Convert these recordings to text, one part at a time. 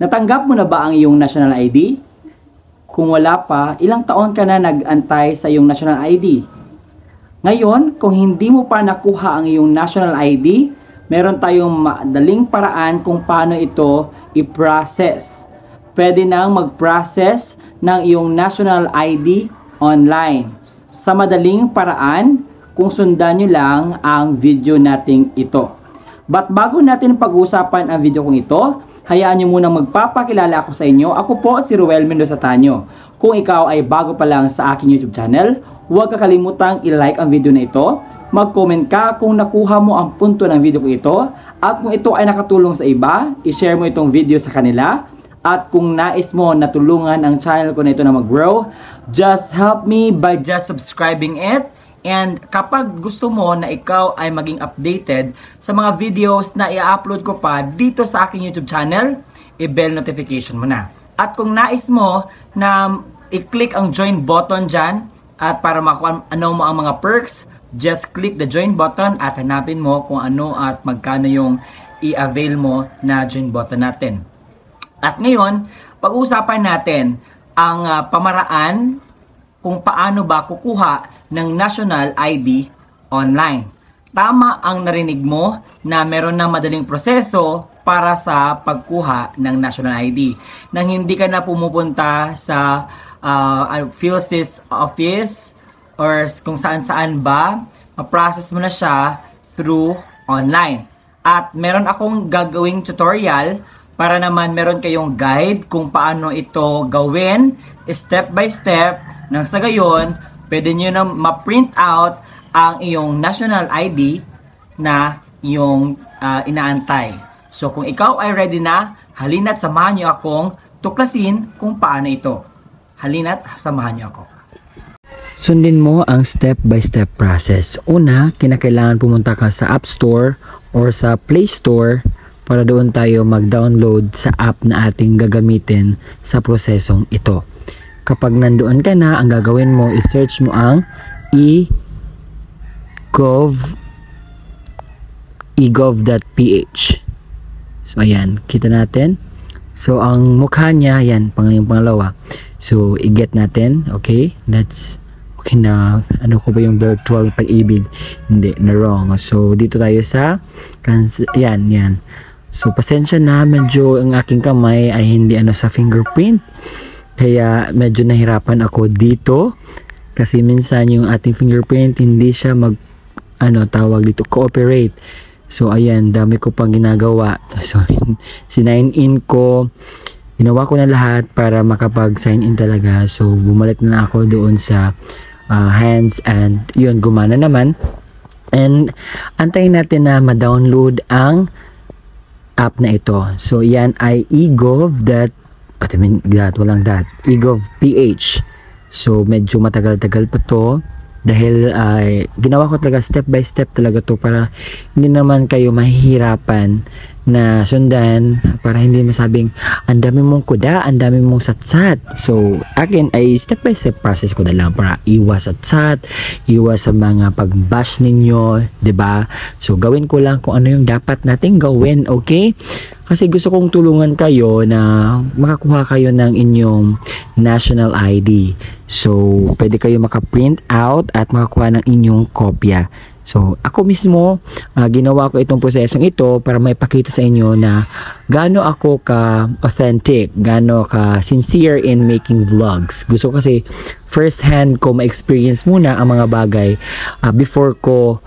Natanggap mo na ba ang iyong national ID? Kung wala pa, ilang taon ka na nag-antay sa iyong national ID? Ngayon, kung hindi mo pa nakuha ang iyong national ID, meron tayong madaling paraan kung paano ito i-process. Pwede nang mag-process ng iyong national ID online. Sa madaling paraan, kung sundan nyo lang ang video nating ito. But bago natin pag-usapan ang video kong ito, hayaan nyo munang magpapakilala ako sa inyo. Ako po si Ruel Mendoza Tanyo. Kung ikaw ay bago pa lang sa aking YouTube channel, huwag kakalimutang i-like ang video na ito, mag-comment ka kung nakuha mo ang punto ng video ko ito, at kung ito ay nakatulong sa iba, i-share mo itong video sa kanila, at kung nais mo na tulungan ang channel ko na ito na mag-grow, just help me by just subscribing it. And kapag gusto mo na ikaw ay maging updated sa mga videos na i-upload ko pa dito sa aking YouTube channel, i-bell notification mo na. At kung nais mo na i-click ang join button dyan, at para makuha ano mo ang mga perks, just click the join button at hanapin mo kung ano at magkano yung i-avail mo na join button natin. At ngayon, pag-uusapan natin ang pamaraan kung paano ba kukuha ng national ID online. Tama ang narinig mo na meron ng madaling proseso para sa pagkuha ng national ID. Nang hindi ka na pumupunta sa PhilSys office or kung saan-saan ba, ma-process mo na siya through online. At meron akong gagawing tutorial para naman meron kayong guide kung paano ito gawin step by step, nang sa gayon pwede nyo na ma-print out ang iyong national ID na iyong inaantay. So kung ikaw ay ready na, halina't samahan nyo akong tuklasin kung paano ito. Halina't samahan nyo ako. Sundin mo ang step-by-step process. Una, kinakailangan pumunta ka sa App Store or sa Play Store para doon tayo mag-download sa app na ating gagamitin sa prosesong ito. Kapag nandoon ka na, ang gagawin mo is search mo ang egov.ph. So ayan, kita natin. So ang mukha niya, yan, pangalawa. So i-get natin, okay? That's okay na, ano ko ba yung virtual pag-ibig? Hindi, na wrong. So dito tayo sa, yan. So pasensya na, medyo ang aking kamay ay hindi sa fingerprint. Kaya medyo nahirapan ako dito kasi minsan yung ating fingerprint hindi siya tawag dito, cooperate. So ayan, dami ko pang ginagawa. So sinign in ko, ginawa ko na lahat para makapag sign in talaga. So bumalik na ako doon sa hands, and yun, gumana naman. And antayin natin na ma-download ang app na ito. So yan ay egov.ph. So medyo matagal-tagal pa to dahil ginawa ko talaga step by step talaga to para hindi naman kayo mahihirapan na sundan, para hindi masabing ang dami mong kuda, ang dami mong satsat. So akin ay step by step process ko na lang para iwas satsat, iwas sa mga pag-bash ninyo, 'di ba? So gawin ko lang kung ano yung dapat nating gawin, okay? Kasi gusto kong tulungan kayo na makakuha kayo ng inyong national ID. So pwede kayo maka-print out at makakuha ng inyong kopya. So, ako mismo, ginawa ko itong prosesong ito para maipakita sa inyo na gaano ako ka-authentic, gaano ka-sincere in making vlogs. Gusto ko kasi first hand ko ma-experience muna ang mga bagay before ko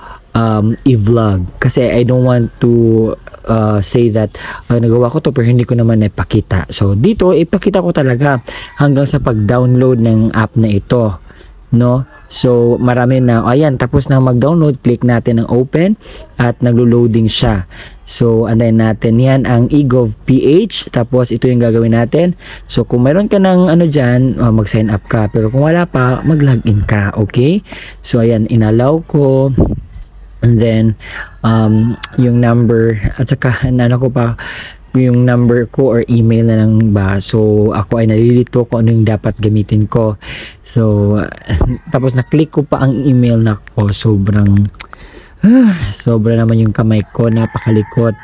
i-vlog. Kasi I don't want to say that nagawa ko to pero hindi ko naman ipakita. So, dito, ipakita ko talaga hanggang sa pag-download ng app na ito. No? So, marami na. Ayan, tapos na mag-download. Click natin ang open at naglo-loading siya. So, antayin natin. Yan ang egov.ph. Tapos, ito yung gagawin natin. So, kung meron ka ng dyan, mag-sign up ka. Pero kung wala pa, mag-login ka. Okay? So, ayan, inallow ko. And then, yung number. At saka, ko pa, yung number ko or email na lang ba. So ako ay nalilito kung ano yung dapat gamitin ko. So tapos na-click ko pa ang email na ko. Sobra naman yung kamay ko, napakalikot.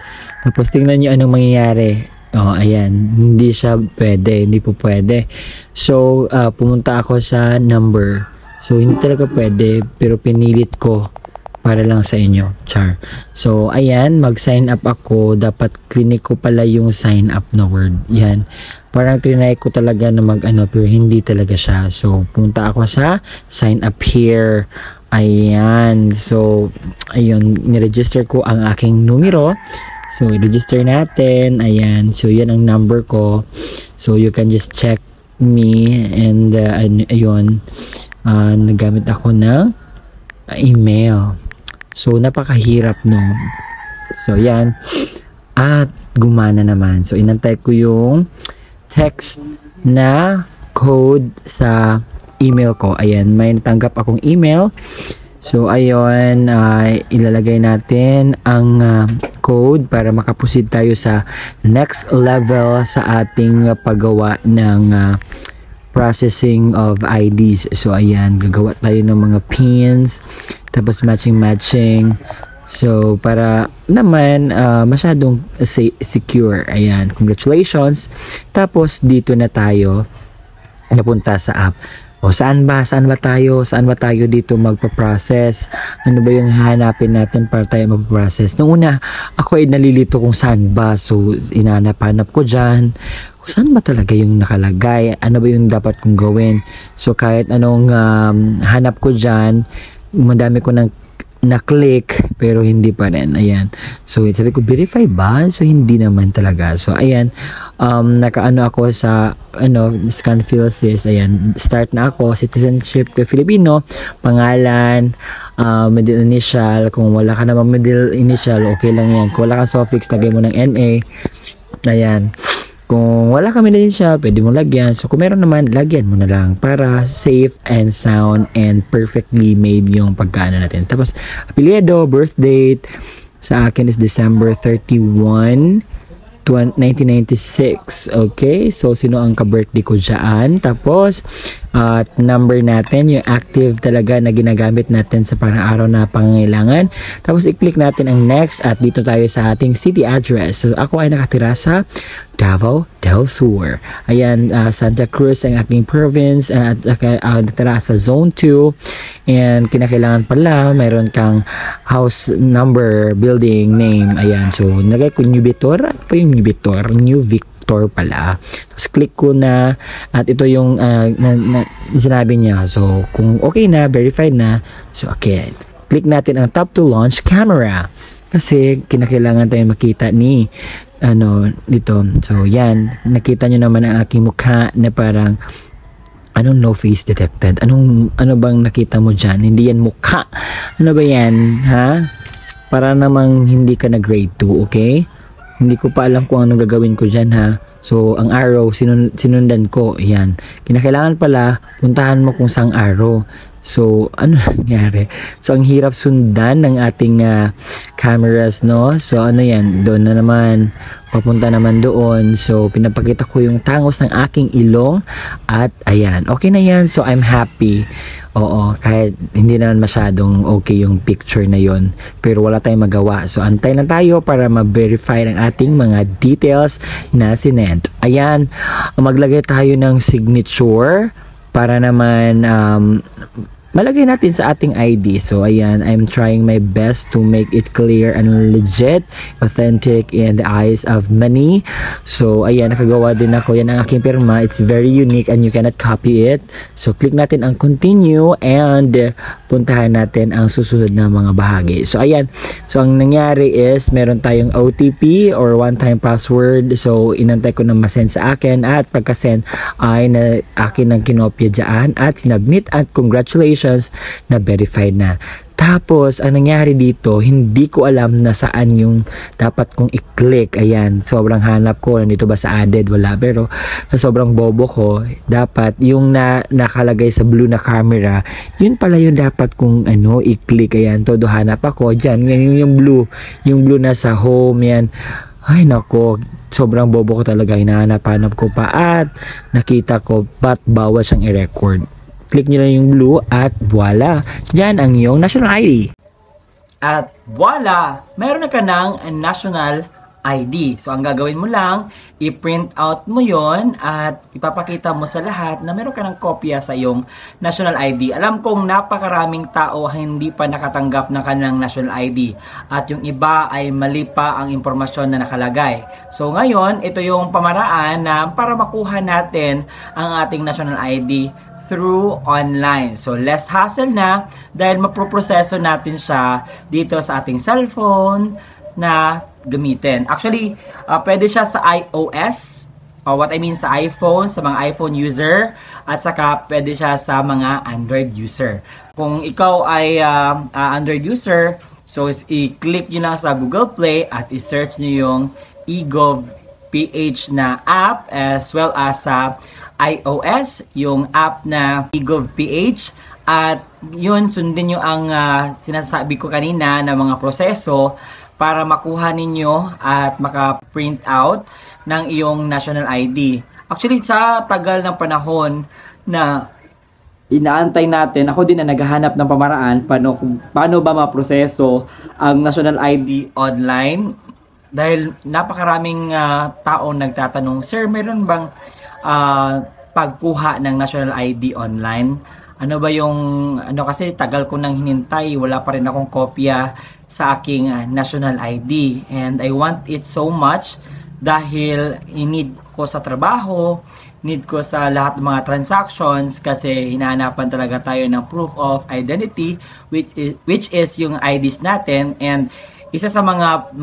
Tapos tingnan nyo anong mangyayari. Oh, ayan. Hindi siya pwede. Hindi po pwede. So, pumunta ako sa number. So, hindi talaga pwede. Pero pinilit ko para lang sa inyo. Char. So, ayan. Mag-sign up ako. Dapat clinic ko pala yung sign up na word. Yan. Parang trinay ko talaga na mag-ano. Pero hindi talaga siya. So, pumunta ako sa sign up here. Ayan. So, ayun. Niregister ko ang aking numero. So, i-register natin. Ayan. So, yan ang number ko. So, you can just check me. And, ayun. Nagamit ako ng email. So, napakahirap, no? So, yan. At, gumana naman. So, inantay ko yung text na code sa email ko. Ayan. May natanggap akong email. So, ayun, ilalagay natin ang code para makaproceed tayo sa next level sa ating paggawa ng processing of IDs. So, ayan, gagawa tayo ng mga pins, tapos matching. So, para naman masyadong secure. Ayan, congratulations. Tapos, dito na tayo napunta sa app. O saan ba tayo dito magpa-process? Ano ba yung hahanapin natin para tayo magpa-process? Nung una, ako ay nalilito kung saan ba. So, inanap-hanap ko dyan. Kung saan ba talaga yung nakalagay? Ano ba yung dapat kong gawin? So, kahit anong hanap ko dyan, madami ko ng na-click pero hindi pa rin. Ayan. So, sabi ko, verify ba? So, hindi naman talaga. So, ayan. Nakaano ako sa scan fields this. Ayan. Start na ako. Citizenship ko Filipino. Pangalan. Middle initial. Kung wala ka naman middle initial, okay lang yan. Kung wala ka suffix, lagay mo ng NA. Ayan. Kung wala kami din siya, pwede mo lagyan. So, kung meron naman, lagyan mo na lang para safe and sound and perfectly made yung pagkaano natin. Tapos, apelyido, birth date, sa akin is December 31, 1996. Okay? So, sino ang ka-birthday ko dyan? Tapos, number natin, yung active talaga na ginagamit natin sa parang araw na pangangailangan. Tapos, i-click natin ang next at dito tayo sa ating city address. So, ako ay nakatira sa Davao del Sur. Ayan, Santa Cruz ang aking province at nakatira sa Zone 2. And kinakailangan pala, mayroon kang house number, building name. Ayan, so nagay ko New Victor. Ano pa yung New Victor? New Victor pala. Tapos click ko na at ito yung sinabi niya. So kung okay na, verified na. So okay, click natin ang tap to launch camera. Kasi kinakailangan tayong makita ni dito. So, yan. Nakita nyo naman ang aking mukha na parang no face detected. Ano bang nakita mo dyan? Hindi yan mukha. Ano ba yan? Ha? Para namang hindi ka na grade 2, okay? Hindi ko pa alam kung ano gagawin ko dyan, ha? So, ang arrow, sinundan ko. Yan. Kinakailangan pala, puntahan mo kung saang arrow. So, ano nangyari? So, ang hirap sundan ng ating cameras, no? So, ano yan? Doon na naman. Papunta naman doon. So, pinapakita ko yung tangos ng aking ilong. At, ayan. Okay na yan. So, I'm happy. Oo. Kahit hindi naman masyadong okay yung picture na yon. Pero wala tayong magawa. So, antay lang tayo para ma-verify ang ating mga details na sinend. Ayan. Maglagay tayo ng signature para naman malagay natin sa ating ID. So, ayan, I'm trying my best to make it clear and legit, authentic in the eyes of many. So, ayan, nakagawa din ako. Yan ang aking pirma. It's very unique and you cannot copy it. So, click natin ang continue and puntahan natin ang susunod na mga bahagi. So, ayan. So, ang nangyari is meron tayong OTP or one-time password. So, inantay ko na masend sa akin at pagka-send ay na akin ang kinopya dyan at sinubmit at congratulations na verified na. Tapos, ang nangyari dito, hindi ko alam na saan yung dapat kong i-click. Ayan, sobrang hanap ko. Nandito ba sa added? Wala. Pero, sa sobrang bobo ko, dapat yung nakalagay sa blue na camera, yun pala yung dapat kong i-click. Ayan, todo hanap ako. Diyan, yung blue. Yung blue na sa home, yan. Ay, nako. Sobrang bobo ko talaga. Hinahanap-hanap ko pa at nakita ko, ba't bawal siyang i-record. Click nyo lang yung blue at voila, dyan ang iyong national ID. At voila, meron na ka ng national ID. So, ang gagawin mo lang, i-print out mo yon at ipapakita mo sa lahat na meron ka ng kopya sa iyong national ID. Alam kong napakaraming tao hindi pa nakatanggap ng kanilang national ID at yung iba ay mali pa ang impormasyon na nakalagay. So, ngayon, ito yung pamaraan na para makuha natin ang ating national ID through online. So, less hassle na dahil maproproseso natin siya dito sa ating cellphone na gamitin. Actually, pwede siya sa iOS, what I mean sa iPhone, sa mga iPhone user, at saka pwede siya sa mga Android user. Kung ikaw ay Android user, so i-click nyo na sa Google Play at i-search nyo yung eGovPH na app as well as sa iOS, yung app na eGovPH. At yun, sundin nyo ang sinasabi ko kanina na mga proseso para makuha ninyo at maka-print out ng iyong national ID. Actually, sa tagal ng panahon na inaantay natin, ako din na naghahanap ng pamaraan paano ba maproseso ang national ID online. Dahil napakaraming taong nagtatanong, Sir, meron bang pagkuha ng national ID online? Ano ba yung, kasi tagal ko nang hinintay, wala pa rin akong kopya sa aking national ID. And I want it so much dahil need ko sa trabaho, need ko sa lahat ng mga transactions kasi hinahanapan talaga tayo ng proof of identity which is yung IDs natin. And isa sa mga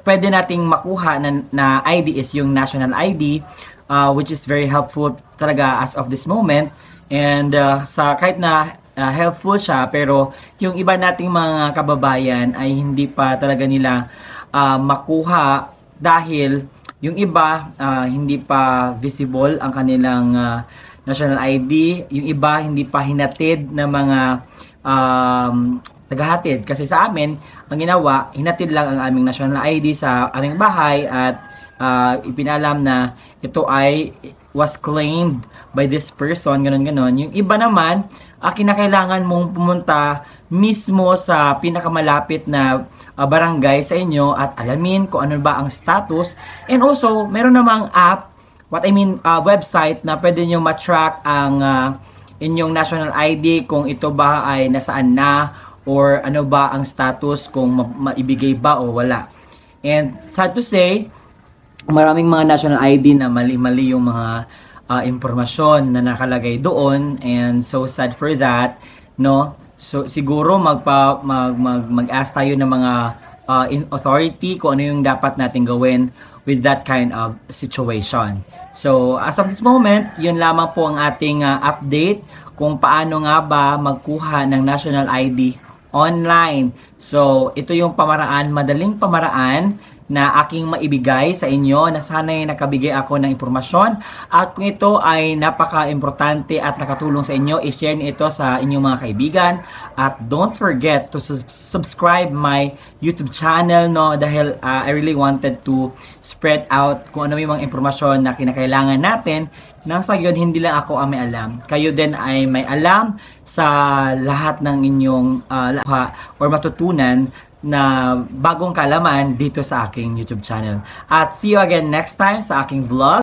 pwede nating makuha na ID is yung national ID, which is very helpful talaga as of this moment. And sa kahit na helpful siya, pero yung iba nating mga kababayan ay hindi pa talaga nila makuha dahil yung iba hindi pa visible ang kanilang national ID, yung iba hindi pa hinatid na mga tagahatid. Kasi sa amin, ang ginawa, hinatid lang ang aming national ID sa aming bahay at ipinalam na ito ay was claimed by this person, ganon-ganon. Yung iba naman, kinakailangan mong pumunta mismo sa pinakamalapit na barangay sa inyo at alamin kung ano ba ang status. And also, meron namang app, website na pwede nyo matrack ang inyong national ID kung ito ba ay nasaan na or ano ba ang status kung maibigay ba o wala. And sad to say, maraming mga national ID na mali-mali yung mga impormasyon na nakalagay doon, and so sad for that, no? So siguro mag-ask tayo ng mga authority kung ano yung dapat natin gawin with that kind of situation. So as of this moment, yun lamang po ang ating update kung paano nga ba magkuha ng national ID online. So ito yung pamaraan, madaling pamaraan na aking maibigay sa inyo na sana'y nakabigay ako ng impormasyon, at kung ito ay napaka-importante at nakatulong sa inyo, i-share niyo ito sa inyong mga kaibigan, at don't forget to subscribe my YouTube channel, no, dahil I really wanted to spread out kung ano yung mga impormasyon na kinakailangan natin nang sa yun hindi lang ako ang may alam, kayo din ay may alam sa lahat ng inyong or matutunan na bagong kalaman dito sa aking YouTube channel. At see you again next time sa aking vlog.